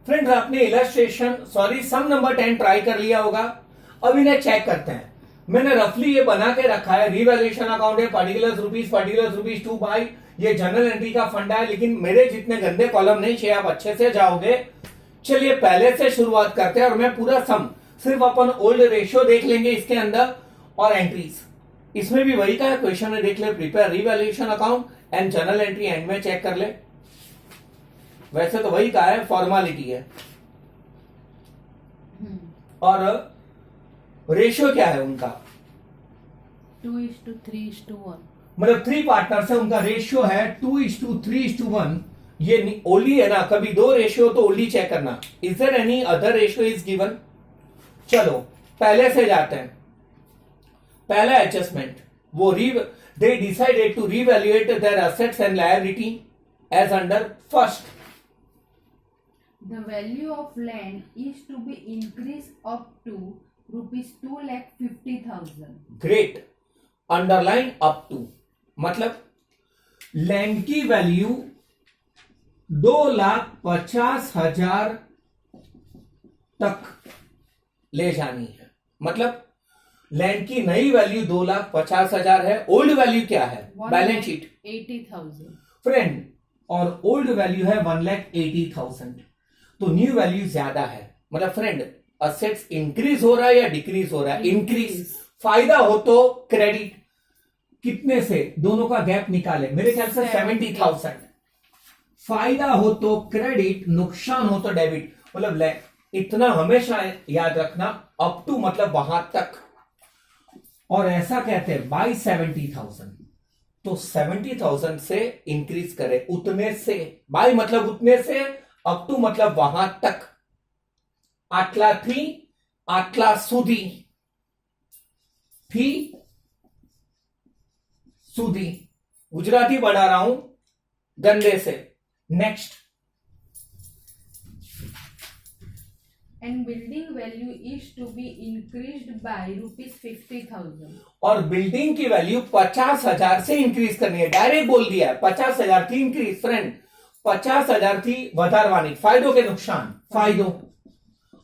Friends आपने illustration सम number 10 try कर लिया होगा। अब इन्हें चेक करते हैं। मैंने रफली ये बना के रखा है, रिवैल्यूएशन अकाउंट है, पर्टिकुलर रुपीज टू बाई, ये जनरल एंट्री का फंडा है, लेकिन मेरे जितने गंदे कॉलम नहीं चाहिए, आप अच्छे से जाओगे। चलिए पहले से शुरुआत करते हैं और मैं पूरा सम सिर्फ अपन ओल्ड रेशियो देख लेंगे इसके अंदर और एंट्रीज इसमें भी वही का है। क्वेश्चन में देख ले, prepare revaluation account and general entry and में चेक कर ले। वैसे तो वही का है, फॉर्मालिटी है। और रेशियो क्या है उनका? 2:3:1। मतलब 3 पार्टनर्स है, उनका रेशियो है 2:3:1। ये ओनली है ना, कभी दो रेशियो तो ओनली चेक करना। Is there any other ratio is given? चलो पहले से जाते हैं। पहला एडजस्टमेंट, वो they decided to revaluate their assets and liability as under first. The value of land is to be increased up to ₹2,50,000. Great, underline up to, मतलब land की value 2,50,000 तक ले जानी है। मतलब लैंड की नई वैल्यू 2,50,000 है। ओल्ड वैल्यू क्या है बैलेंस शीट? 80,000। फ्रेंड, और ओल्ड वैल्यू है 1,80,000, तो न्यू वैल्यू ज्यादा है। मतलब फ्रेंड, असेट्स इंक्रीज हो रहा है या डिक्रीज हो रहा है? इंक्रीज। फायदा हो तो क्रेडिट कितने से, दोनों का गैप निकाले, मेरे ख्याल से 70,000। फायदा हो तो क्रेडिट, नुकसान हो तो डेबिट। मतलब इतना हमेशा याद रखना, अप टू मतलब वहां तक। और ऐसा कहते हैं बाई 70,000, तो 70,000 से इंक्रीज करे, उतने से। बाई मतलब उतने से, अप टू मतलब वहां तक। 8,03,000 8,00,000 સુધી थी સુધી। गुजराती बढ़ा रहा हूं गंदे से। Next, And building value is to be increased by ₹50,000. और बिल्डिंग की वैल्यू 50,000 से इंक्रीज करनी है। डायरेक्ट बोल दिया है 50,000 थी इंक्रीज। फ्रेंड, 50,000 थी વધારવાની। फायदों के नुकसान, फायदों।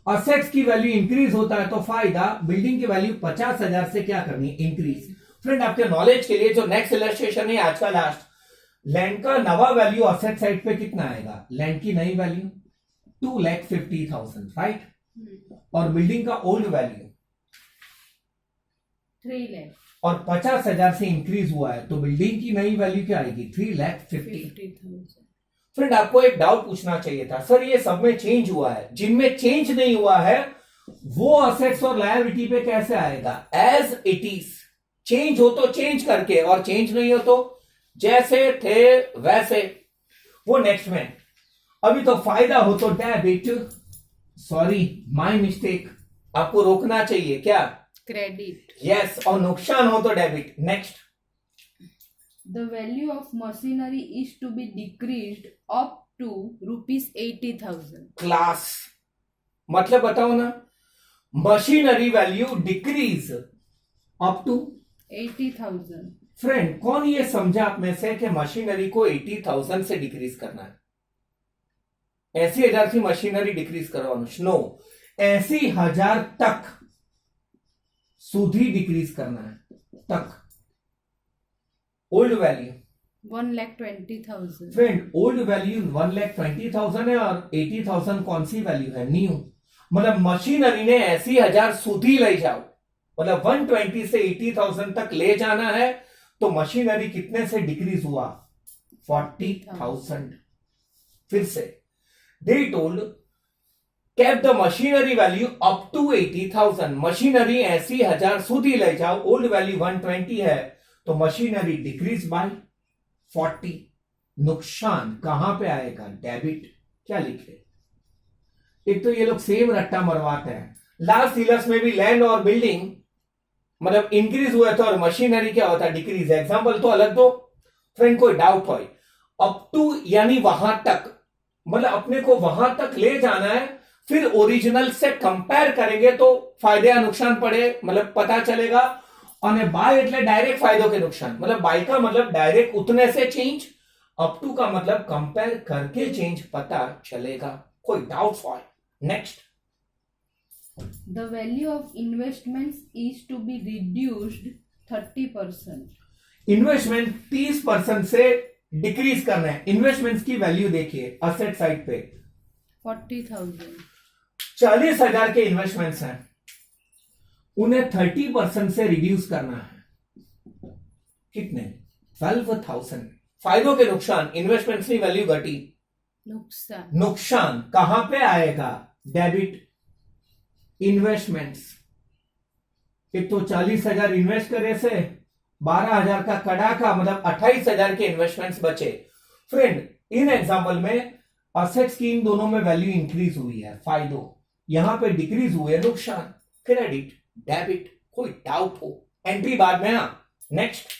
असेट्स की वैल्यू इंक्रीज होता है तो फायदा, बिल्डिंग की वैल्यू 50,000 से क्या करनी है? इंक्रीज। फ्रेंड, आपके नॉलेज के लिए जो नेक्स्ट इलस्ट्रेशन है आज का लास्ट, लैंड का नवा वैल्यू असेट साइड पे कितना आएगा? लैंड की नई वैल्यू 2,50,000, राइट? और बिल्डिंग का ओल्ड वैल्यू 3 lakh। और 50,000 से इंक्रीज हुआ है, तो बिल्डिंग की नई वैल्यू क्या आएगी? 3,50,000। फ्रेंड, आपको एक डाउट पूछना चाहिए था, सर ये सब में चेंज हुआ है, जिनमें चेंज नहीं हुआ है वो असेट्स और लायबिलिटी पे कैसे आएगा? As it is. चेंज हो तो चेंज करके, और चेंज नहीं हो तो जैसे थे वैसे। वो नेक्स्ट में। अभी तो फायदा हो तो डेबिट, सॉरी माय मिस्टेक, आपको रोकना चाहिए क्या? Credit। यस, और नुकसान हो तो debit. Next, The value of machinery is to be decreased up to ₹80,000. Class, मतलब बताओ ना, machinery value decrease up to 80,000। Friend, कौन ये समझा आप में से कि मशीनरी को 80,000 से डिक्रीज करना है? 80,000 की मशीनरी डिक्रीज करवानो? नो, 80,000 तक सुधी डिक्रीज करना है, तक। Old value 1,20,000। Friend, old value 1,20,000 है और 80,000 कौन सी वैल्यू है? न्यू। मतलब मशीनरी ने 80,000 सुधी ले जाओ, मतलब 120 से 80,000 तक ले जाना है, तो मशीनरी कितने से डिक्रीज हुआ? 40,000। फिर से, they told kept the machinery value up to 80,000। Machinery 80,000 सुधी ले जाओ, ओल्ड वैल्यू 120 है, तो मशीनरी डिक्रीज बाय 40। नुकसान कहां पे आएगा? डेबिट। क्या लिखे? एक तो ये लोग सेम रट्टा मरवाते हैं। लास्ट इलस में भी लैंड और बिल्डिंग मतलब इंक्रीज हुआ था और मशीनरी क्या होता है? डिक्रीज। एग्जांपल तो अलग दो। फ्रेंड, कोई डाउट हो, अप टू यानी वहां तक, मतलब अपने को वहां तक ले जाना है, फिर ओरिजिनल से कंपेयर करेंगे तो फायदे या नुकसान पड़े मतलब पता चलेगा। और बाय એટલે डायरेक्ट फायदों के नुकसान, मतलब बाय का मतलब डायरेक्ट उतने से चेंज, अप टू का मतलब कंपेयर करके चेंज पता चलेगा। कोई डाउट હોય next The value of investments is to be reduced 30%. Investment 30% से डिक्रीज करना है। इन्वेस्टमेंट्स की वैल्यू देखिए असेट साइड पे 40,000. 40,000 के इन्वेस्टमेंट्स हैं, उन्हें 30% से रिड्यूस करना है। कितने? 12,000। फायदों के नुकसान, इन्वेस्टमेंट्स की वैल्यू घटी, नुकसान कहां पे आएगा? Debit investments. एक तो 40,000 इन्वेस्ट करे से 12,000 का कड़ाका, मतलब 28,000 के इन्वेस्टमेंट्स बचे। फ्रेंड इन एग्जाम्पल में असेट्स की इन दोनों में वैल्यू इंक्रीज हुई है, फायदों यहां पे डिक्रीज हुए है, नुकसान। क्रेडिट डेबिट, कोई डाउट हो एंट्री बाद में ना। Next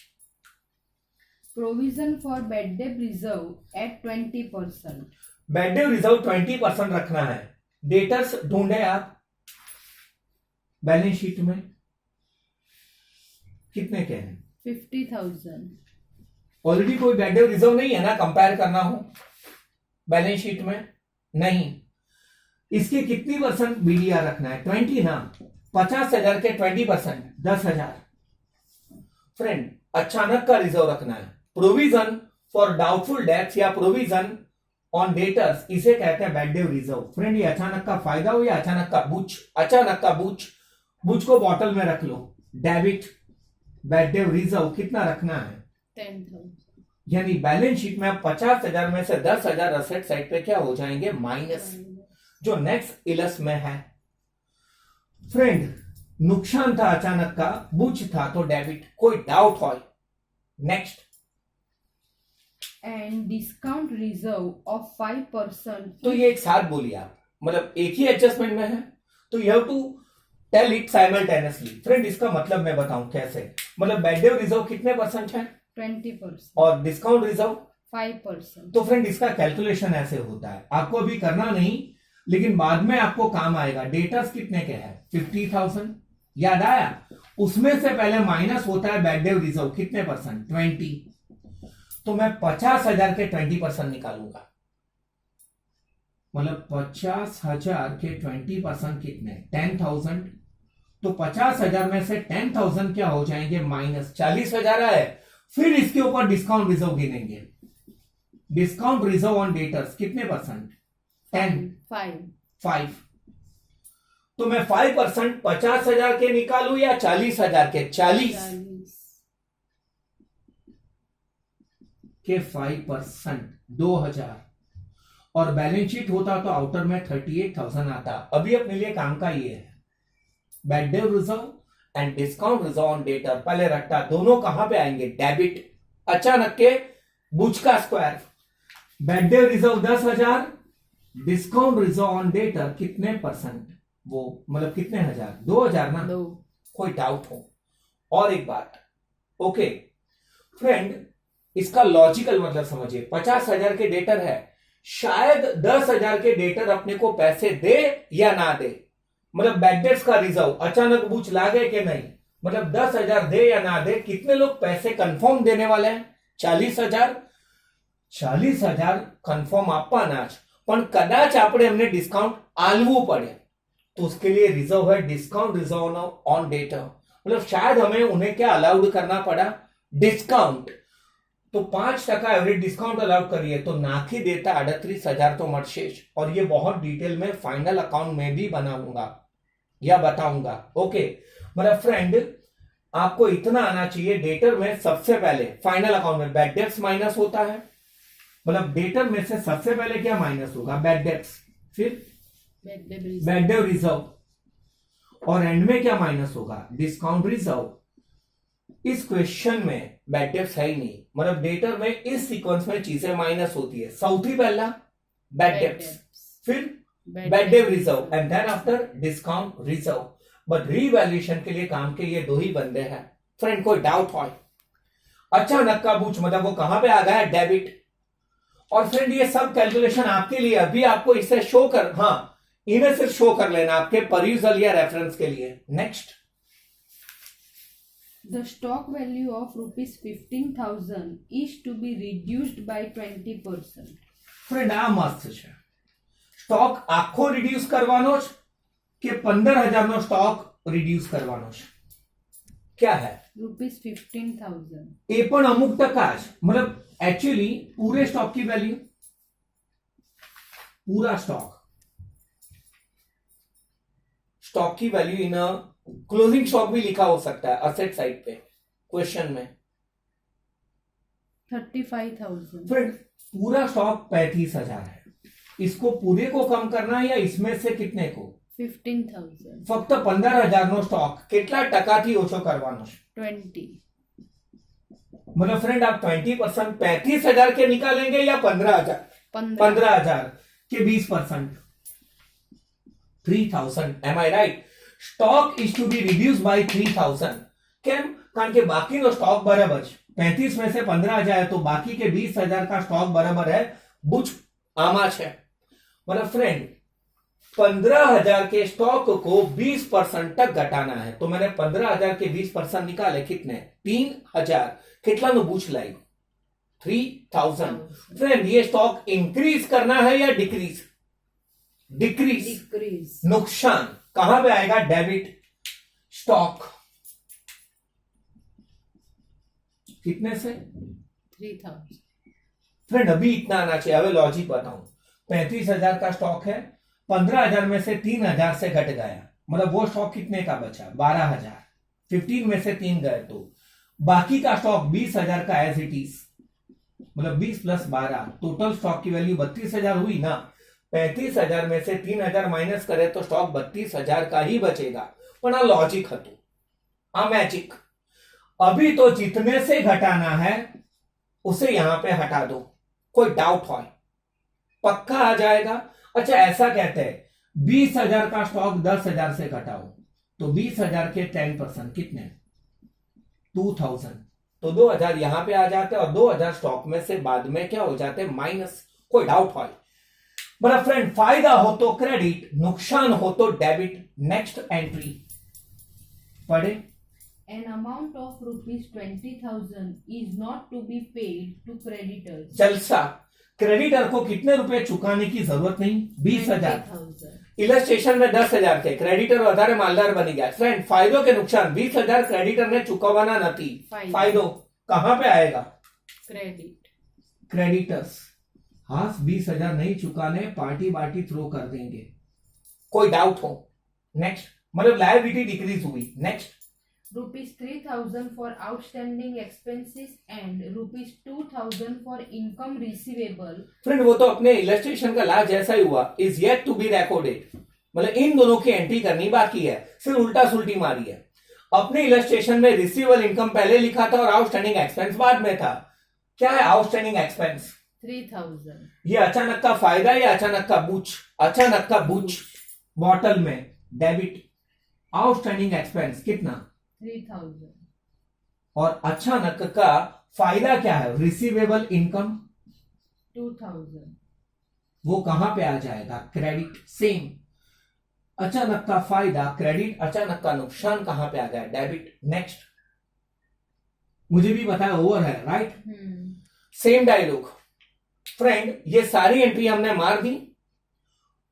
Provision for bad debt reserve at 20%. Bad debt reserve 20% रखना है। डेटर्स ढूंढे आप बैलेंस शीट में, कितने के हैं? 50,000. ऑलरेडी कोई बैड डेट रिजर्व नहीं है ना, कंपेयर करना हो बैलेंस शीट में नहीं। इसकी कितनी परसेंट बीडीआर रखना है? 20 ना। 50,000 के 20% 10,000। फ्रेंड अचानक का रिजर्व रखना है। प्रोविजन फॉर डाउटफुल डेट्स या प्रोविजन ऑन डेटर्स, इसे कहते हैं बैड डेट रिजर्व। फ्रेंड ये अचानक का फायदा हो या अचानक का बूच? अचानक का बूच। बूच को बॉटल में रख लो। डेबिट बैड डेट रिजर्व कितना रखना है? 10,000. यानी बैलेंस शीट में 50,000 में से 10,000 असेट साइड पे क्या हो जाएंगे? माइनस, जो नेक्स्ट इलस में है। फ्रेंड नुकसान था अचानक का, बुच था तो डेबिट, कोई डाउट हो next. And discount reserve of 5%. तो ये एक साथ बोलिए आप, मतलब एक ही एडजस्टमेंट में है तो you have to tell it simultaneously. Friend इसका मतलब मैं बताऊं कैसे, मतलब बैड डेट रिजर्व कितने परसेंट है? 20%. और डिस्काउंट रिजर्व 5%. तो फ्रेंड इसका कैलकुलेशन ऐसे होता है, आपको अभी करना नहीं लेकिन बाद में आपको काम आएगा। डेटर्स कितने के हैं? 50,000, याद आया? उसमें से पहले माइनस होता है बैड डेट रिजर्व, कितने परसेंट? 20। तो मैं 50,000 के 20% निकालूंगा, मतलब 50,000 के 20% कितने? 10,000। तो 50,000 में से 10,000 क्या हो जाएंगे? माइनस। 40,000 आए, फिर इसके ऊपर डिस्काउंट रिजर्व गिनेंगे। डिस्काउंट रिजर्व ऑन डेटर्स कितने परसेंट? 10। 5। तो मैं 5% 50,000 के निकालू या 40,000 के? 40 के 5% 2,000। और बैलेंस शीट होता तो आउटर में 38,000 आता। अभी अपने लिए काम का ये है, bad debt reserve and discount reserve on debtor पहले रखता, दोनों कहां पे आएंगे? डेबिट। अचानक के बुच का square. Bad debt reserve 10,000, discount reserve on debtor कितने परसेंट? वो मतलब कितने हजार? 2,000 ना। कोई डाउट हो? और एक बात, ओके फ्रेंड इसका लॉजिकल मतलब समझिए। 50,000 के डेटर है, शायद 10,000 के डेटर अपने को पैसे दे या ना दे, मतलब बैड डेट्स का रिजर्व अचानक बूच ला गए कि नहीं, मतलब 10,000 दे या ना दे, कितने लोग पैसे कंफर्म देने वाले हैं? 40,000। 40,000 कंफर्म આપવાના જ, પણ કદાચ આપણે એમને ડિસ્કાઉન્ટ આલવું પડે तो उसके लिए रिजर्व है डिस्काउंट रिजर्व ऑन डेटर, मतलब शायद हमें उन्हें क्या अलाउड करना पड़ा? डिस्काउंट। तो 5% एवरेज डिस्काउंट अलाउड करिए तो नाखी देता 38,000 तो मर्शेष। और ये बहुत डिटेल में फाइनल अकाउंट में भी बनाऊंगा या बताऊंगा। ओके मतलब फ्रेंड आपको इतना आना चाहिए, डेटर में सबसे पहले फाइनल अकाउंट में बैड डेट्स माइनस होता है, मतलब डेटर में से सबसे पहले क्या माइनस होगा? बैड डेट्स, फिर बैड डेट रिजर्व, और एंड में क्या माइनस होगा? Discount reserve. इस क्वेश्चन में बैड डेट्स है ही नहीं, मतलब डेटर में इस सीक्वेंस में चीजें माइनस होती है। सौथी पहला बैड डेट्स, फिर bad debt reserve and then after discount reserve. But revaluation के लिए काम के ये दो ही बंदे हैं। फ्रेंड कोई डाउट हो? अचानक का बूच मतलब वो कहां पे आ गया? डेबिट। और फ्रेंड ये सब कैलकुलेशन आपके लिए, अभी आपको इसे शो कर, हाँ इन्हें सिर्फ शो कर लेना आपके परयूजल या रेफरेंस के लिए। Next, The stock value of rupees 15,000 is to be reduced by 20%. Friend આ મસ્ત છે। સ્ટોક આખો રિડ્યુસ કરવાનો છે કે 15,000 નો સ્ટોક રિડ્યુસ કરવાનો છે? क्या है? ₹15,000. એ પણ અમુક ટકા જ, मतलब एक्चुअली पूरे स्टॉक की वैल्यू, पूरा स्टॉक की वैल्यू इन क्लोजिंग स्टॉक भी लिखा हो सकता है असेट साइड पे क्वेश्चन में। 35,000. फ्रेंड पूरा स्टॉक 35,000 है, इसको पूरे को कम करना है या इसमें से कितने को? 15,000. ફક્ત 15,000 નો સ્ટોક કેટલા ટકાથી ઓછો કરવાનો છે? 20. मतलब फ्रेंड आप 20% 35,000 के निकालेंगे या 15,000? 15,000 के 20%, 3,000. Am I right? Stock is to be reduce by 3,000. કેમ? કારણ કે બાકીનો સ્ટોક બરાબર છે, 35 में से 15,000 है तो बाकी के 20,000 का स्टॉक बराबर है बुच आमा है। मतलब फ्रेंड 15,000 के स्टॉक को 20% तक घटाना है, तो मैंने 15,000 के 20% निकाले, कितने? 3,000. कितना नु बूझ लाई? 3,000. फ्रेंड ये स्टॉक इंक्रीज करना है या डिक्रीज? डिक्रीज. Decrease. नुकसान कहां पे आएगा? Debit stock. कितने से? 3,000. फ्रेंड अभी इतना आना चाहिए। अब लॉजिक बताऊं, 35,000 का स्टॉक है, 15,000 में से 3,000 से घट गया, मतलब वो स्टॉक कितने का बचा? 12,000. 15 में से 3 गए तो बाकी का स्टॉक 20,000 का एज इट इज, मतलब 20 प्लस 12, टोटल स्टॉक की वैल्यू 32,000 हुई ना। 35,000 में से 3,000 माइनस करे तो स्टॉक 32,000 का ही बचेगा। पर आ लॉजिक हतु, आ मैजिक। अभी तो जितने से घटाना है उसे यहां पे हटा दो, कोई डाउट हो पक्का आ जाएगा। अच्छा ऐसा कहते हैं 20,000 का स्टॉक 10,000 से घटाओ, तो 20,000 के 10% कितने? 2,000. तो 2,000 यहां पे आ जाते और 2,000 स्टॉक में से बाद में क्या हो जाते? माइनस। कोई डाउट हो? बड़ा फ्रेंड फायदा हो तो क्रेडिट, नुकसान हो तो डेबिट। नेक्स्ट एंट्री पढ़े। An amount of ₹20,000 is not to be paid to creditors. जलसा। क्रेडिटर को कितने रुपए चुकाने की जरूरत नहीं? 20,000. 20,000. इलस्ट्रेशन में 10,000 थे, क्रेडिटर વધારે मालदार बनी गया। फ्रेंड फायदो के नुकसान 20,000 क्रेडिटर ने चुकावाना नहीं, फायदो कहां पे आएगा? Credit. क्रेडिटर्स। हाँ 20,000 नहीं चुकाने, पार्टी बार्टी थ्रो कर देंगे। कोई डाउट हो? नेक्स्ट, मतलब लायबिलिटी डिक्रीज हुई। Next, ₹3,000 for outstanding expenses and ₹2,000 for income receivable. Friend वो तो अपने इलस्ट्रेशन का लास्ट जैसा ही हुआ, is yet to be recorded, मतलब इन दोनों की एंट्री करनी बाकी है, सिर्फ उल्टा सुल्टी मारी है। अपने इलस्ट्रेशन में रिसीवेबल इनकम पहले लिखा था और आउटस्टैंडिंग एक्सपेंस बाद में था। क्या है आउटस्टैंडिंग एक्सपेंस? 3,000. ये अचानक का फायदा या अचानक का बूच? अचानक का बूच। बॉटल में डेबिट आउटस्टैंडिंग एक्सपेंस कितना? 3,000. और अचानक का फायदा क्या है? Receivable income 2,000. वो कहां पे आ जाएगा? क्रेडिट। सेम, अचानक का फायदा क्रेडिट, अचानक का नुकसान कहां पे आ गया? डेबिट। नेक्स्ट, मुझे भी बताया ओवर है राइट? Same dialogue. फ्रेंड ये सारी एंट्री हमने मार दी।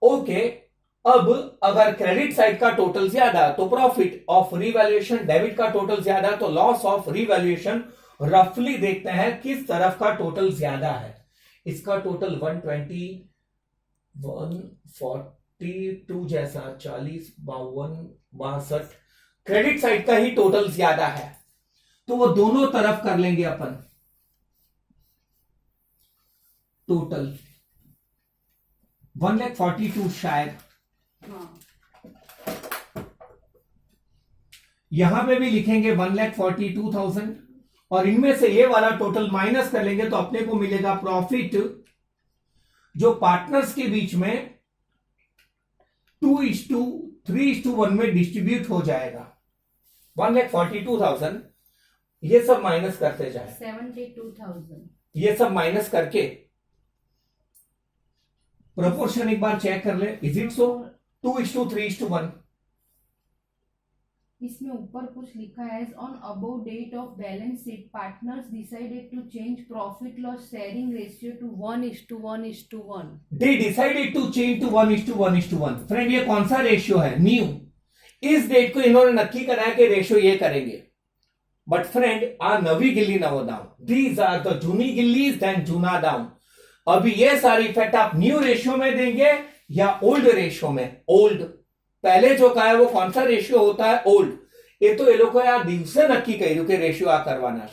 ओके, अब अगर क्रेडिट साइड का टोटल ज्यादा तो प्रॉफिट ऑफ रिवैल्यूएशन, डेबिट का टोटल ज्यादा तो लॉस ऑफ रिवैल्यूएशन। रफली देखते हैं किस तरफ का टोटल ज्यादा है। इसका टोटल 120, 142 जैसा 40, 52, 62, क्रेडिट साइड का ही टोटल ज्यादा है, तो वो दोनों तरफ कर लेंगे अपन। टोटल 142 शायद यहां पे भी लिखेंगे 1,42,000 और इनमें से ये वाला टोटल माइनस कर लेंगे तो अपने को मिलेगा प्रॉफिट जो पार्टनर्स के बीच में 2:3:1 में डिस्ट्रीब्यूट हो जाएगा। 1,42,000 ये सब माइनस करते जाए, 72,000. ये सब माइनस करके प्रोपोर्शन एक बार चेक कर ले। Is it so? 2:3:1 इसमें ऊपर कुछ लिखा है, on above date of balance sheet partners decided to change profit loss sharing ratio to 1:1:1. They decided to change to 1:1:1. Friend ये कौन सा रेशियो है? न्यू. इस डेट को इन्होंने नक्की कराया कि रेशियो ये करेंगे. बट फ्रेंड आ नवी गिल्ली नवो दाम. दीज आर द जूनी गिल्लीज देन जूना दाम. अभी ये सारी इफेक्ट आप न्यू रेशियो में देंगे या ओल्ड रेशियो में? ओल्ड. पहले जो कहा है वो कौन सा रेशियो होता है? ओल्ड. ये तो ये लोग यार दिवसे नक्की કર્યું કે रेशियो आ करवाना है,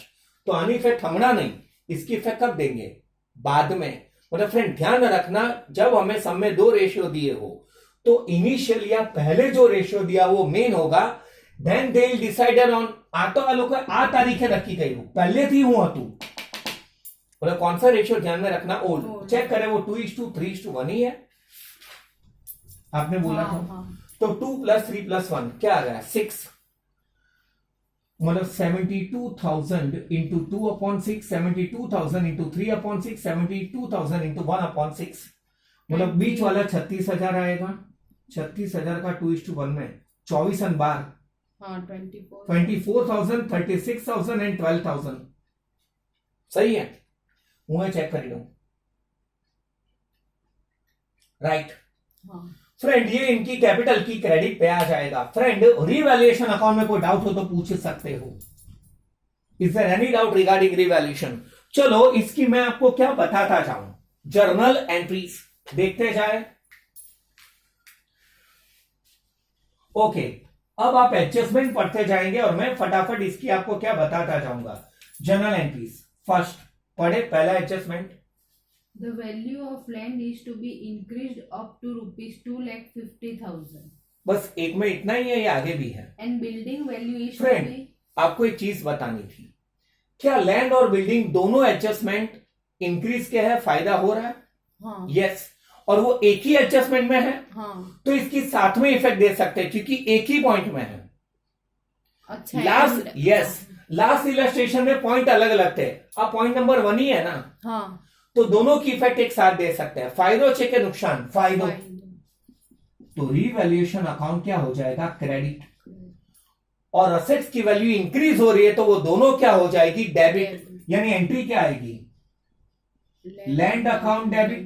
तो आनी इफेक्ट हमारा नहीं. इसकी इफेक्ट कब देंगे? बाद में. मतलब फ्रेंड ध्यान रखना, जब हमें सब में दो रेशियो दिए हो तो इनिशियल या पहले जो रेशियो दिया वो मेन होगा. Then they will decided on. आ तो आ लोग आ तारीखे नक्की કર્યું, पहलेથી હું હતું. बोले कौन सा रेशियो ध्यान में रखना? ओल्ड. चेक करें वो 2:3:1 ही है. आपने बोला था. तो 2 + 3 + 1 क्या आ गया? 6. मतलब 72,000 इंटू 2/6, 72,000 इंटू 3/6, 72,000 इंटू 1/6. मतलब बीच वाला 36,000 आएगा. 36,000 का 2:1 में 24 और 12, 24,000, 36,000 एंड 12,000. सही है. मुझे चेक कर लो. राइट. फ्रेंड ये इनकी कैपिटल की क्रेडिट पे आ जाएगा. फ्रेंड रिवैल्यूएशन अकाउंट में कोई डाउट हो तो पूछ सकते हो. Is there any doubt regarding revaluation? चलो इसकी मैं आपको क्या बताता जाऊं. जर्नल एंट्रीज देखते जाए. ओके, अब आप एडजस्टमेंट पढ़ते जाएंगे और मैं फटाफट इसकी आपको क्या बताता जाऊंगा. जर्नल एंट्रीज फर्स्ट पढ़े. पहला adjustment. The value of land is to be increased up to rupees 2,50,000. बस एक में इतना ही है या आगे भी है? And building value is to friend be. आपको एक चीज बतानी थी. क्या लैंड और बिल्डिंग दोनों एडजस्टमेंट इंक्रीज के है? फायदा हो रहा है? हाँ. यस. और वो एक ही एडजस्टमेंट में है. हाँ. तो इसकी साथ में इफेक्ट दे सकते हैं क्योंकि एक ही पॉइंट में है. अच्छा. लास्ट. यस. लास्ट इलस्ट्रेशन में पॉइंट अलग अलग थे. अब पॉइंट नंबर 1 ही है ना. हाँ. तो दोनों की इफेक्ट एक साथ दे सकते हैं. फायदो छे के नुकसान? फायदो. तो रिवैल्यूएशन अकाउंट क्या हो जाएगा? क्रेडिट. और असेट्स की वैल्यू इंक्रीज हो रही है तो वो दोनों क्या हो जाएगी? डेबिट. यानी एंट्री क्या आएगी? Land account debit,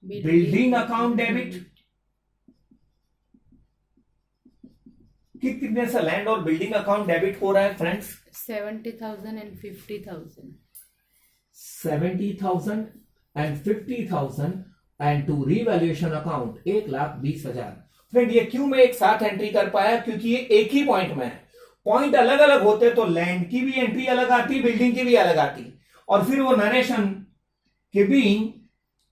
building account debit. कितने से लैंड और बिल्डिंग अकाउंट डेबिट हो रहा है friends? 70,000 and 50,000. 70,000 and 50,000 and to revaluation account 1,20,000. Friend ये क्यों मैं एक साथ एंट्री कर पाया? क्योंकि ये एक ही पॉइंट में है. पॉइंट अलग अलग होते तो लैंड की भी एंट्री अलग आती, बिल्डिंग की भी अलग आती. और फिर वो नरेशन के being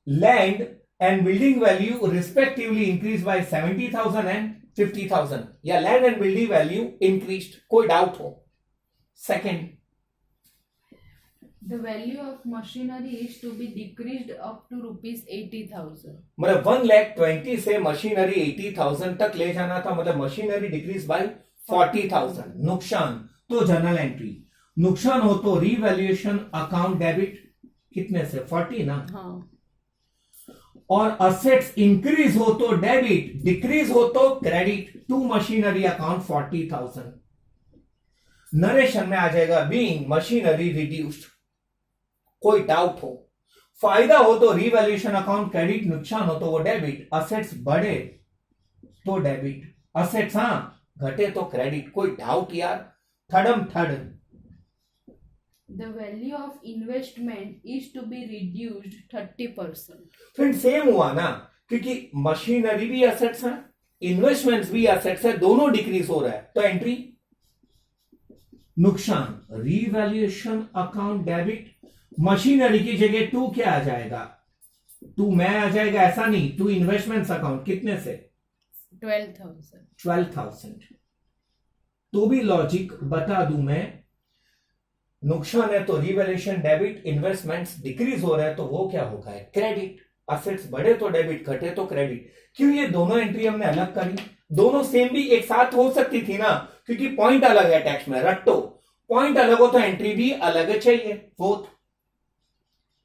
land and building value respectively increase by 70,000 and 50,000 या land and building value increased. कोई डाउट हो? Second. The value of machinery is to be decreased up to rupees 80,000. मतलब 1,20,000 से मशीनरी 80,000 तक ले जाना था. मतलब मशीनरी डिक्रीज बाय 40,000. नुकसान तो जर्नल एंट्री. नुकसान हो तो रिवैल्यूएशन अकाउंट डेबिट. कितने से? 40 ना. हाँ. और असेट्स इंक्रीज हो तो डेबिट, डिक्रीज हो तो credit. To machinery account 40,000. Narration में आ जाएगा बीइंग मशीनरी रिड्यूस्ड. कोई डाउट हो? फायदा हो तो रिवैल्यूएशन अकाउंट क्रेडिट, नुकसान हो तो वो डेबिट. असेट्स बढ़े तो डेबिट, असेट्स घटे तो क्रेडिट. कोई डाउट यार? Third. The value of investment is to be reduced 30%. Friend same हुआ ना, क्योंकि मशीनरी भी असेट्स है, इन्वेस्टमेंट्स भी असेट्स है, दोनों डिक्रीज हो रहा है. तो एंट्री नुकसान रिवैल्यूएशन अकाउंट डेबिट. मशीनरी की जगह 2 क्या आ जाएगा? 2 में आ जाएगा. ऐसा नहीं, 2 इन्वेस्टमेंट्स अकाउंट कितने से? 12,000. तो भी लॉजिक बता दूं मैं. नुकसान है तो रिवैल्यूएशन डेबिट, इन्वेस्टमेंट्स डिक्रीज हो रहा है तो वो क्या होगा? क्रेडिट. असेट्स बढ़े तो डेबिट, घटे तो क्रेडिट. क्यों ये दोनों एंट्री हमने अलग करी? दोनों सेम भी एक साथ हो सकती थी ना, क्योंकि पॉइंट अलग है. टैक्स में रट्टो पॉइंट अलग हो तो एंट्री भी अलग चाहिए. Fourth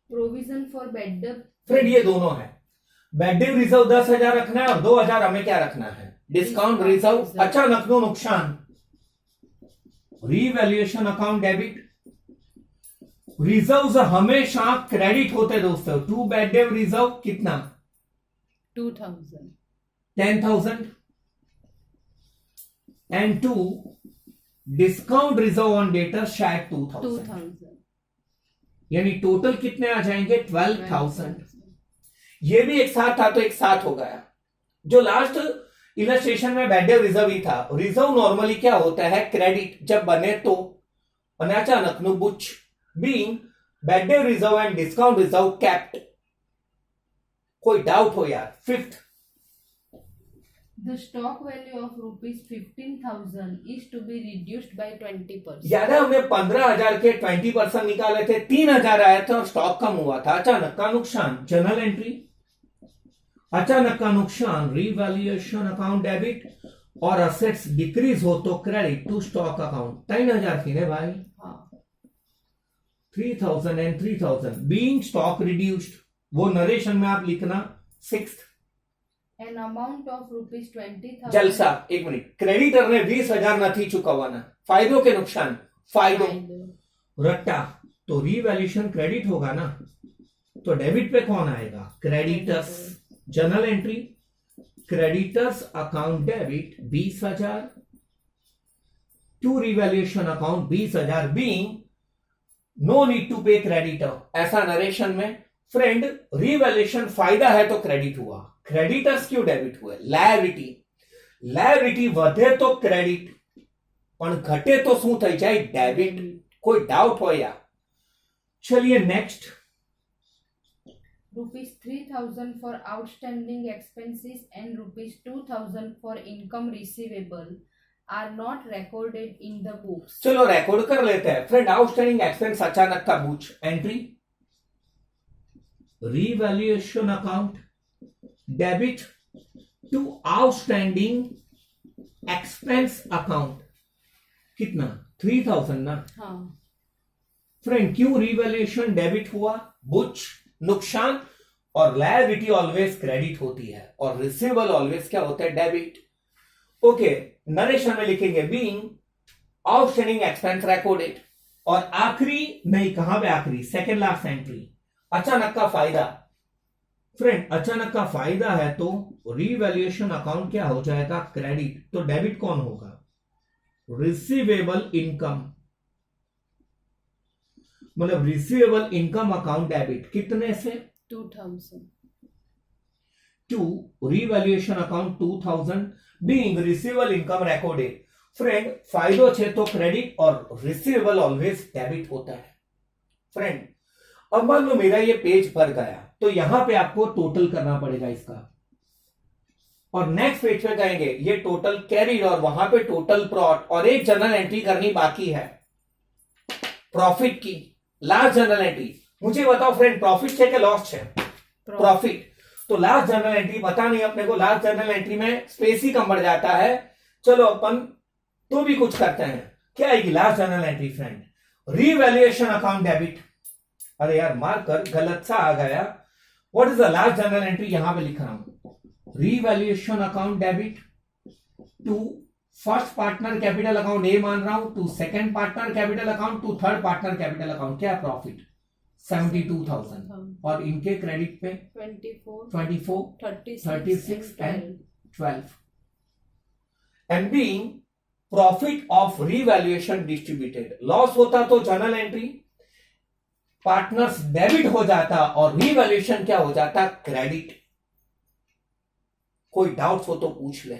provision for bad debt. Friend ये दोनों है. बैड डेट रिजर्व 10,000 रखना है और 2,000 हमें क्या रखना है? Discount Discount reserve reserve. અચાનકનું નુકસાન રીવેલ્યુએશન अकाउंट डेबिट रिजर्व्स हमेशा क्रेडिट होते दोस्तों टू बैड डेव रिजर्व कितना 2000. 10,000 and to discount reserve on debtor शायद 2,000 2000. यानी टोटल कितने आ जाएंगे 12,000 ये भी एक साथ था तो एक साथ हो गया जो लास्ट इलस्ट्रेशन में बैड डेव रिजर्व ही था रिजर्व नॉर्मली क्या होता है क्रेडिट जब बने तो અને અચાનકનું બુચ being bad debt reserve and discount reserve kept कोई डाउट हो यार fifth The stock value of rupees 15,000 is to be reduced by 20%. याद है हमने 15,000 के 20% निकाले थे 3,000 आया था और स्टॉक कम हुआ था अचानक का नुकसान जर्नल एंट्री अचानक का नुकसान रिवैल्यूएशन अकाउंट डेबिट और असेट्स डिक्रीज हो तो क्रेडिट टू स्टॉक अकाउंट 3,000 थी ने भाई हाँ. 3,000 and 3,000 बीइंग स्टॉक रिड्यूस्ड वो नरेशन में आप लिखना sixth An amount of rupees 20,000. जलसा एक मिनट क्रेडिटर ने 20,000 નથી ચૂકવવાના फायदों के नुकसान फायदों रट्टा तो रिवैल्यूएशन क्रेडिट होगा ना तो डेबिट पे कौन आएगा creditors journal entry creditors account debit 20,000 to revaluation account 20,000 being no need to pay creditor ऐसा नरेशन में फ्रेंड रिवैल्यूएशन फायदा है तो क्रेडिट हुआ क्रेडिटर्स क्यों डेबिट हुए लायबिलिटी लायबिलिटी વધે તો ક્રેડિટ પણ ઘટે તો શું થઈ જાય ડેબિટ કોઈ ડાઉટ હોય યા ચલિए next Rupees 3,000 for outstanding expenses and rupees 2,000 for income receivable are not recorded in the books. चलो रिकॉर्ड कर लेते हैं फ्रेंड आउटस्टैंडिंग एक्सपेंस अचानक का बूच entry revaluation account debit to outstanding expense account कितना 3,000 ना हाँ. फ्रेंड क्यों रिवैल्यूएशन डेबिट हुआ बुच नुकसान और लायबिलिटी ऑलवेज क्रेडिट होती है और रिसीवेबल ऑलवेज क्या होता है डेबिट ओके नरेशन में लिखेंगे बीइंग आउटस्टैंडिंग एक्सपेंस रिकॉर्डेड और आखिरी नहीं कहां पे आखिरी सेकंड लास्ट एंट्री अचानक का फायदा फ्रेंड अचानक का फायदा है तो रिवैल्यूएशन अकाउंट क्या हो जाएगा क्रेडिट तो डेबिट कौन होगा रिसीवेबल इनकम मतलब रिसीवेबल इनकम अकाउंट डेबिट कितने से 2,000. To revaluation account 2,000 being receivable income recorded friend फायदो छे तो क्रेडिट और रिसीवेबल ऑलवेज डेबिट होता है फ्रेंड अब मान लो मेरा ये पेज भर गया तो यहां पे आपको टोटल करना पड़ेगा इसका और नेक्स्ट पेज पे कहेंगे ये टोटल कैरीड और वहां पे टोटल प्रॉट और एक जर्नल एंट्री करनी बाकी है प्रॉफिट की लास्ट जर्नल एंट्री मुझे बताओ फ्रेंड प्रॉफिट है कि लॉस है प्रॉफिट तो लास्ट जर्नल एंट्री पता नहीं अपने को लास्ट जर्नल एंट्री में स्पेस ही कम बढ़ जाता है चलो अपन तो भी कुछ करते हैं क्या आएगी last journal entry friend revaluation account debit अरे यार मार्कर गलत सा आ गया what is the last journal entry यहां पे लिख रहा हूं revaluation account debit to first partner capital account A मान रहा हूं to second partner capital account to third partner capital account क्या प्रॉफिट 72,000 और इनके क्रेडिट पे 24 36 and 12 and being profit of revaluation distributed loss होता तो जर्नल एंट्री पार्टनर्स डेबिट हो जाता और रिवैल्यूएशन क्या हो जाता क्रेडिट कोई डाउट्स हो तो पूछ ले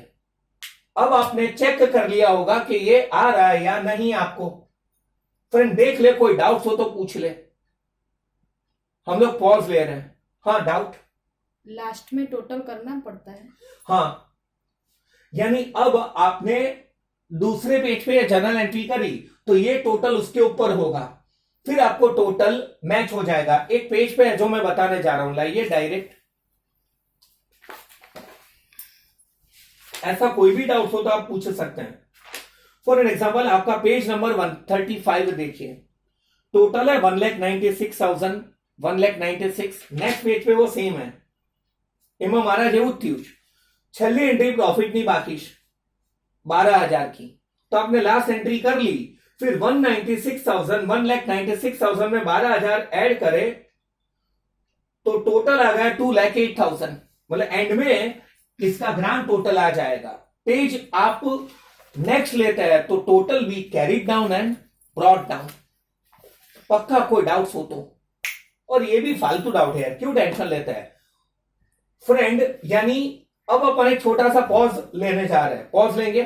अब आपने चेक कर लिया होगा कि ये आ रहा है या नहीं आपको फ्रेंड देख ले कोई डाउट्स हो तो पूछ ले हम लोग पॉज ले रहे हैं हाँ डाउट लास्ट में टोटल करना पड़ता है हाँ यानी अब आपने दूसरे पेज पे जर्नल एंट्री करी तो ये टोटल उसके ऊपर होगा फिर आपको टोटल मैच हो जाएगा एक पेज पे जो मैं बताने जा रहा हूं लाइए डायरेक्ट ऐसा कोई भी डाउट हो तो आप पूछ सकते हैं फॉर एन एग्जाम्पल आपका पेज नंबर 135 देखिए टोटल है 1,96,000 1,96,000 नेक्स्ट पेज पे वो सेम है એમાં મારા જેવું જ થયું છે छेल्ली एंट्री प्रॉफिटनी बाकी 12,000 की, तो आपने लास्ट एंट्री कर ली, फिर 1,96,000 में 12,000 ऐड करे तो टोटल आ गया 2,08,000, मतलब एंड में इसका ग्रांड टोटल आ जाएगा। पेज आप नेक्स्ट लेते हैं तो total we carried down and brought down. पक्का कोई डाउट्स हो तो, और ये भी फालतू डाउट है, क्यों टेंशन लेते हैं फ्रेंड। यानी अब अपन एक छोटा सा पॉज लेने जा रहे हैं, पॉज लेंगे।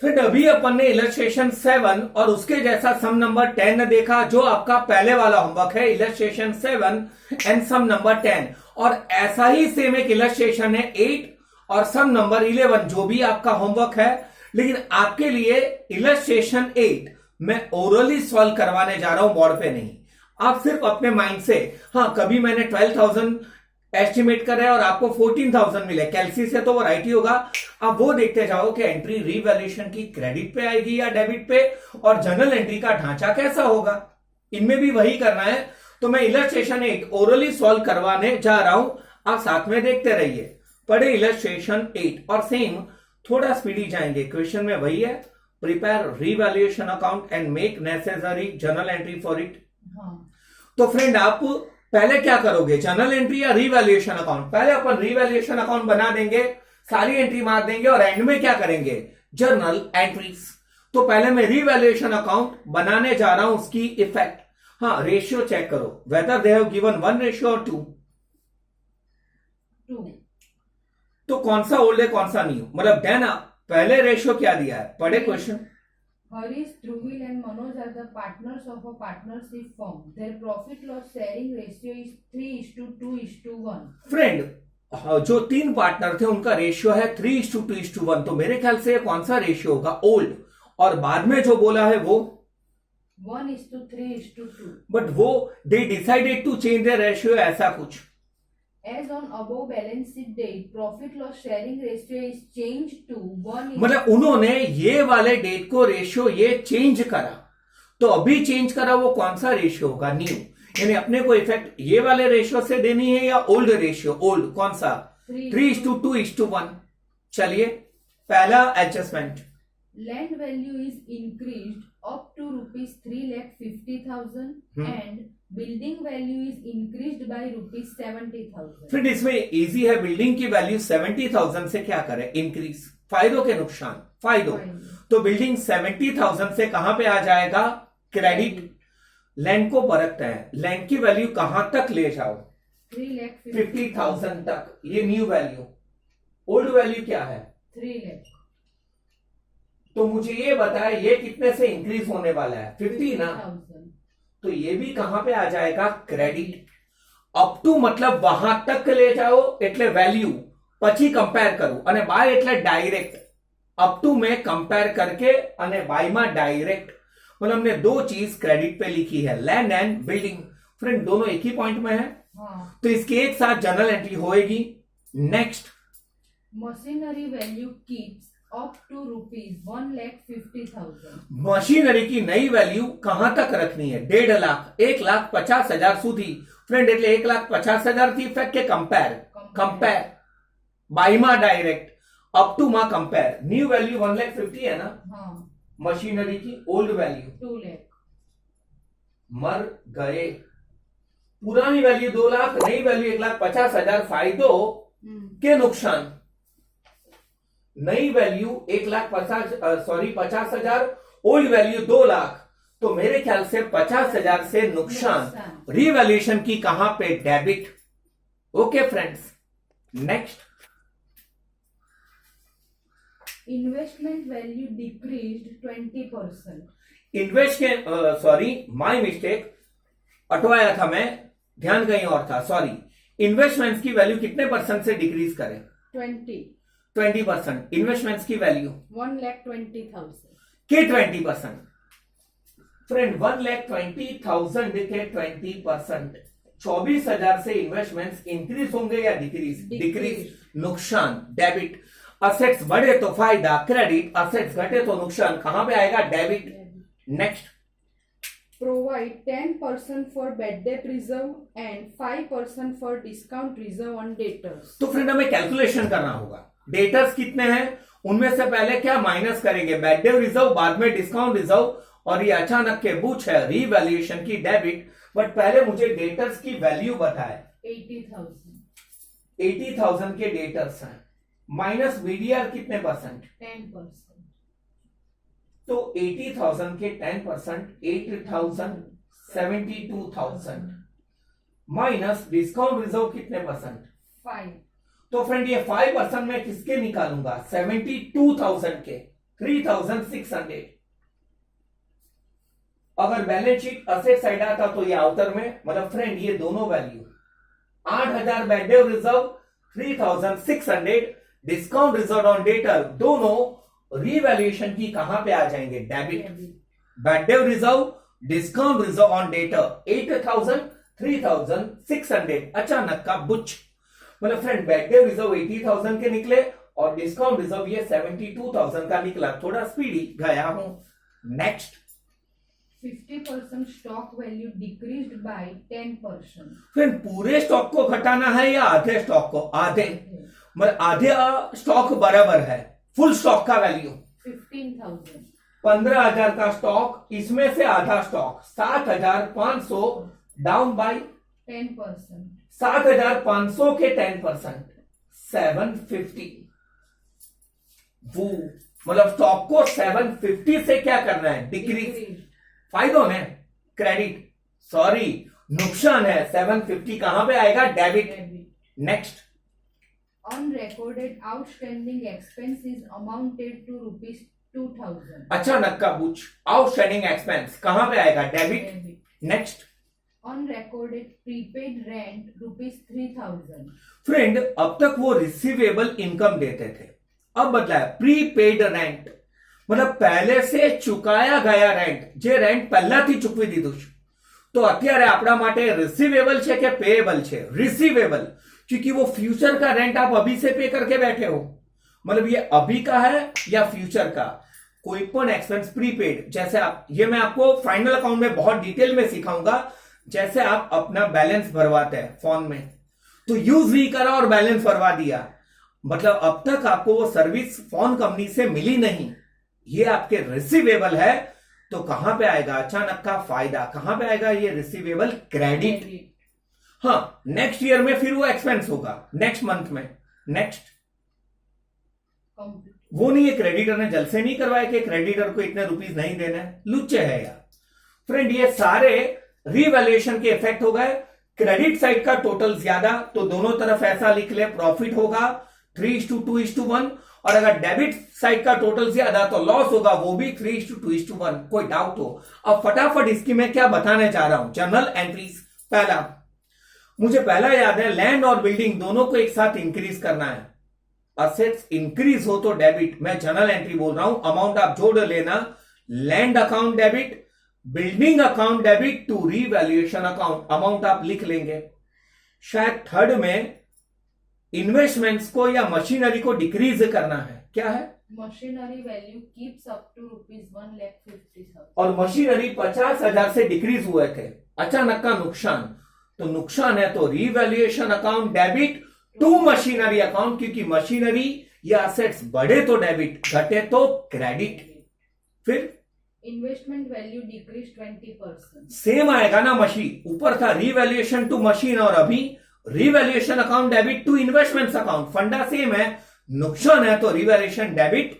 फिर अभी अपन ने इलस्ट्रेशन 7 और उसके जैसा सम नंबर 10 देखा, जो आपका पहले वाला होमवर्क है, इलस्ट्रेशन 7 एंड सम नंबर 10, और ऐसा ही सेम एक इलस्ट्रेशन है 8 और सम नंबर 11, जो भी आपका होमवर्क है। लेकिन आपके लिए इलस्ट्रेशन 8 मैं ओरली सॉल्व करवाने जा रहा हूं, बोर्ड पे नहीं। आप सिर्फ अपने माइंड से, हाँ कभी मैंने 12,000 एस्टिमेट करा है और आपको 14,000 मिले, कैलसी से तो वो राइट ही होगा। आप वो देखते जाओ कि एंट्री रीवैल्यूएशन की क्रेडिट पे आएगी या डेबिट पे, और जनरल एंट्री का ढांचा कैसा होगा, इनमें भी वही करना है। तो मैं इलस्ट्रेशन 8 ओरली सॉल्व करवाने जा रहा हूं, आप साथ में देखते रहिए। पढ़े इलस्ट्रेशन 8, और सेम थोड़ा स्पीडी जाएंगे, क्वेश्चन में वही है, prepare revaluation account and make necessary general entry for it. तो फ्रेंड आप पहले क्या करोगे, जनरल एंट्री या रीवैल्यूएशन अकाउंट? पहले अपन रीवैल्यूएशन अकाउंट बना देंगे, सारी एंट्री मार देंगे, और एंड में क्या करेंगे, जर्नल एंट्रीज। तो पहले मैं रीवैल्यूएशन अकाउंट बनाने जा रहा हूं, उसकी इफेक्ट। हाँ, रेशियो चेक करो, whether they have given 1 ratio और 2। तो कौन सा ओल्ड है कौन सा न्यू, मतलब देन पहले रेशियो क्या दिया है, पढ़े question. Harish, Dhruvil and Manoj are the partners of a partnership firm. Their profit loss sharing ratio is 3:2:1. Friend, जो 3 पार्टनर थे उनका रेशियो है 3:2:1, तो मेरे ख्याल से कौन सा रेशियो होगा, ओल्ड। और बाद में जो बोला है वो 1:3:2. बट वो they decided to change the ratio, ऐसा कुछ। As on above balance sheet date, profit loss sharing ratio is changed to 1. मतलब उन्होंने ये वाले डेट को रेशियो ये चेंज करा, तो अभी चेंज करा वो कौन सा रेशियो होगा, न्यू। यानी अपने को इफेक्ट ये वाले रेशियो से देनी है या ओल्ड रेशियो, ओल्ड कौन सा, 3:2:1। चलिए पहला adjustment, Land value is increased up to rupees 3,50,000 and building value is increased by rupees 70,000. फिर इसमें इजी है, बिल्डिंग की वैल्यू 70,000 से क्या करें, इंक्रीज। फायदों के नुकसान, फायदों, तो बिल्डिंग 70,000 से कहां पे आ जाएगा, क्रेडिट। लैंड को परखते हैं, लैंड की वैल्यू कहां तक ले जाओ, 3,50,000 तक, ये न्यू वैल्यू। ओल्ड वैल्यू क्या है, 3 lakh. तो मुझे ये बताए ये कितने से इंक्रीज होने वाला है, 50 ना, 50,000. तो ये भी कहां पे आ जाएगा, क्रेडिट। अप टू मतलब वहां तक ले जाओ એટલે વેલ્યુ, પછી કમ્પેર કરું, અને બાય એટલે ડાયરેક્ટ। અપ ટુ में कंपेयर करके અને बाय में डायरेक्ट, मतलब हमने दो चीज क्रेडिट पे लिखी है, लैंड एंड बिल्डिंग। फ्रेंड दोनों एक ही पॉइंट में है, तो इसके एक साथ जनरल एंट्री होएगी। Next, Machinery value keeps up to rupees 1,50,000. Machinery की नई वैल्यू कहां तक रखनी है, 1.5 लाख, 1,50,000 સુધી। फ्रेंड એટલે 1,50,000 થી ઇફેક્ટ કે कंपेयर बाय मा डायरेक्ट, अप टू मा कंपेयर। न्यू वैल्यू 1,50,000 है ना, मशीनरी की ओल्ड वैल्यू 2 lakh. मर गए, पुरानी वैल्यू 2 लाख, नई वैल्यू 1,50,000। फायदों के नुकसान, नई वैल्यू 50,000, ओल्ड वैल्यू 2 लाख, तो मेरे ख्याल से 50,000 से नुकसान। रीवैल्यूएशन की कहां पे, debit. Okay friends, next, Investment value decreased 20%. Invest के सॉरी माय मिस्टेक, अटवाया था मैं, ध्यान कहीं और था, सॉरी। इन्वेस्टमेंट्स की वैल्यू कितने परसेंट से डिक्रीज करें, 20%। इन्वेस्टमेंट्स की वैल्यू 1,20,000. के 20%। फ्रेंड 1,20,000 के 20%, 24,000 से इन्वेस्टमेंट्स इंक्रीज होंगे या डिक्रीज, डिक्रीज। नुकसान, डेबिट। असेट्स बढ़े तो फायदा, क्रेडिट। असेट्स घटे तो नुकसान, कहां पे आएगा, debit. Next, provide 10% for bad debt reserve and 5% for discount reserve on debtors. तो फ्रेंड हमें कैलकुलेशन करना होगा। डेटर्स कितने हैं, उनमें से पहले क्या माइनस करेंगे, बैड डेट रिजर्व, बाद में डिस्काउंट रिजर्व, और ये अचानक के बूच है रीवैल्यूएशन की डेबिट। बट पहले मुझे डेटर्स की वैल्यू बताए। 80,000 के डेटर्स हैं, माइनस बीडीआर कितने परसेंट, 10%. तो 80,000 के 10% 8,000 72,000 माइनस डिस्काउंट रिजर्व कितने परसेंट, 5. तो फ्रेंड ये 5% में किसके निकालूंगा, 72,000 के 3,600। अगर बैलेंस शीट असेट साइड आता तो ये आउटर में, मतलब फ्रेंड ये दोनों value 8,000 bad debt reserve, 3,600 discount reserve on debtor, दोनों रीवैल्यूएशन की कहां पे आ जाएंगे, debit. Bad debt reserve, discount reserve on debtor 8,000 3,600 अचानक का बुच, मतलब फ्रेंड बैड डेट रिजर्व 80,000 के निकले और डिस्काउंट रिजर्व ये 72,000 का निकला। थोड़ा स्पीडी गया हूं। Next, 50% stock value decreased by 10%. Friend पूरे स्टॉक को घटाना है या आधे स्टॉक को, आधे, मतलब आधे स्टॉक बराबर है फुल स्टॉक का वैल्यू 15,000. 15,000 का स्टॉक, इसमें से आधा स्टॉक 7,500 डाउन बाय 10%. 7,500 के 10% 750। वो मतलब स्टॉक को 750 से क्या करना है, डिक्रीज। Decreased. फायदों में क्रेडिट, सॉरी नुकसान है, 750 कहां पे आएगा, debit. Debit. Next, Unrecorded outstanding expenses amounted to rupees 2,000. अचानक का बुच, आउटस्टैंडिंग एक्सपेंस कहां पे आएगा, debit. Debit. Next, Unrecorded prepaid rent rupees 3,000. Friend अब तक वो रिसीवेबल इनकम देते थे, अब बदला है प्रीपेड रेंट, मतलब पहले से चुकाया गया रेंट, जे रेंट પહેલાથી ચૂકવી દીધું છે। तो અત્યારે આપણા માટે रिसीवेबल છે કે पेएबल છે, रिसीवेबल, क्योंकि वो फ्यूचर का रेंट आप अभी से पे करके बैठे हो, मतलब ये अभी का है या फ्यूचर का। कोई पण एक्सपेंस प्रीपेड, जैसे आप, ये मैं आपको फाइनल अकाउंट में बहुत डिटेल में सिखाऊंगा, जैसे आप अपना बैलेंस भरवाते हैं फोन में, तो यूज नहीं करा और बैलेंस भरवा दिया, मतलब अब तक आपको वो सर्विस फोन कंपनी से मिली नहीं, ये आपके रिसीवेबल है। तो कहां पे आएगा अचानक का फायदा, कहां पे आएगा, ये रिसीवेबल क्रेडिट। Debit. हाँ, नेक्स्ट ईयर में फिर वो एक्सपेंस होगा, नेक्स्ट मंथ में। Next, Complete. वो नहीं है क्रेडिटर ने जल से नहीं करवाया कि क्रेडिटर को इतने रुपीस नहीं देना है, लुच्चे है यार। फ्रेंड ये सारे रीवैल्यूएशन के इफेक्ट हो गए। क्रेडिट साइड का टोटल ज्यादा, तो दोनों तरफ ऐसा लिख ले, प्रॉफिट होगा 3:2:1, और अगर डेबिट साइड का टोटल ज्यादा तो लॉस होगा, वो भी 3:2:1। कोई डाउट हो? अब फटाफट इसकी मैं क्या बताने जा रहा हूं, जर्नल एंट्रीज। पहला, मुझे पहला याद है, लैंड और बिल्डिंग दोनों को एक साथ इंक्रीज करना है। असेट्स इंक्रीज हो तो डेबिट, मैं जर्नल एंट्री बोल रहा हूं, अमाउंट आप जोड़ लेना, land account debit, building account debit to revaluation account, amount आप लिख लेंगे। शायद थर्ड में इन्वेस्टमेंट्स को या मशीनरी को डिक्रीज करना है, क्या है, Machinery value keeps up to rupees 1,50,000. और मशीनरी 50,000 से डिक्रीज हुए थे, अचानक का नुकसान, तो नुकसान है तो revaluation account debit to machinery account, क्योंकि मशीनरी या असेट्स बढ़े तो डेबिट, घटे तो क्रेडिट। फिर Investment value decreased 20%. सेम आएगा ना, मशीन ऊपर था रीवैल्यूएशन टू मशीन, और अभी revaluation account debit to investments account, फंडा सेम है, नुकसान है तो रीवैल्यूएशन डेबिट,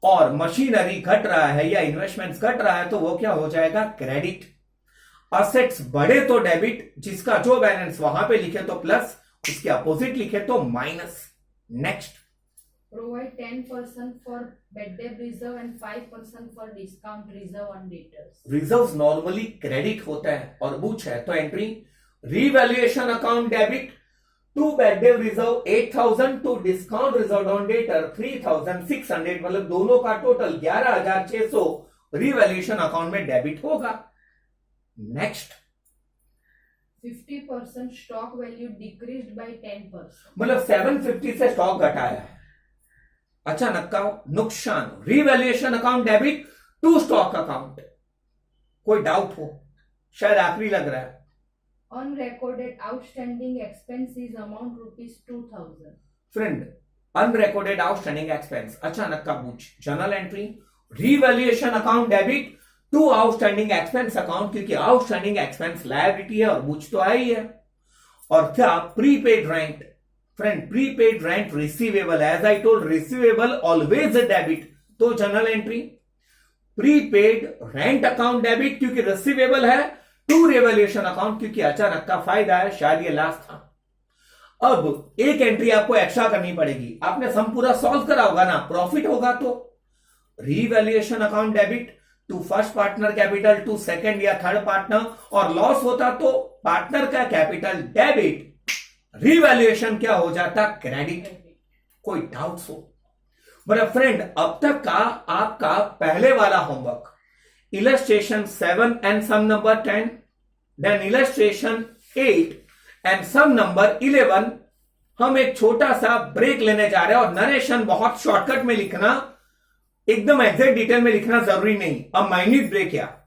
और मशीनरी घट रहा है या इन्वेस्टमेंट्स घट रहा है तो वो क्या हो जाएगा, क्रेडिट। असेट्स बढ़े तो डेबिट, जिसका जो बैलेंस वहां पे लिखे तो प्लस, उसके अपोजिट लिखे तो minus. Next, Provide 10% for bad debt reserve and 5% for discount reserve on debtors. Reserve normally credit होता है और बूच है, तो entry revaluation account debit to bad debt reserve 8,000 to discount reserve on debtor 3,600, मतलब दोनों का टोटल 11,600 रीवैल्यूएशन अकाउंट में डेबिट होगा। Next, 50% stock value decreased by 10%. मतलब 750 से स्टॉक घटाया है, अचानक का नुकसान, revaluation account debit to stock account. कोई डाउट हो? शायद आखिरी लग रहा है। Unrecorded outstanding expenses amount ₹2,000. Friend, unrecorded outstanding expense अचानक का बूझ, journal entry revaluation account debit to outstanding expense account, क्योंकि आउटस्टैंडिंग एक्सपेंस लायबिलिटी है और बूझ तो आई है। और क्या, prepaid rent. Friend, prepaid rent receivable, as I told receivable always debit, तो journal entry prepaid rent account debit क्योंकि रिसीवेबल है, टू रिवैल्यूएशन अकाउंट क्योंकि अचानक का फायदा है, शायद ये लास्ट था। अब एक एंट्री आपको एक्स्ट्रा करनी पड़ेगी, आपने सम पूरा सॉल्व करा होगा ना, प्रॉफिट होगा तो revaluation account debit to first partner capital to second या थर्ड पार्टनर, और लॉस होता तो पार्टनर का कैपिटल डेबिट, रीवैल्यूएशन क्या हो जाता, क्रेडिट। कोई डाउट्स हो? बट फ्रेंड, अब तक का आपका पहले वाला homework illustration 7 and sum number 10, then illustration 8 and sum number 11, हम एक छोटा सा ब्रेक लेने जा रहे हैं। और नरेशन बहुत शॉर्टकट में लिखना, एकदम एग्जैक्ट डिटेल में लिखना जरूरी नहीं, अब माइन्यूट ब्रेक या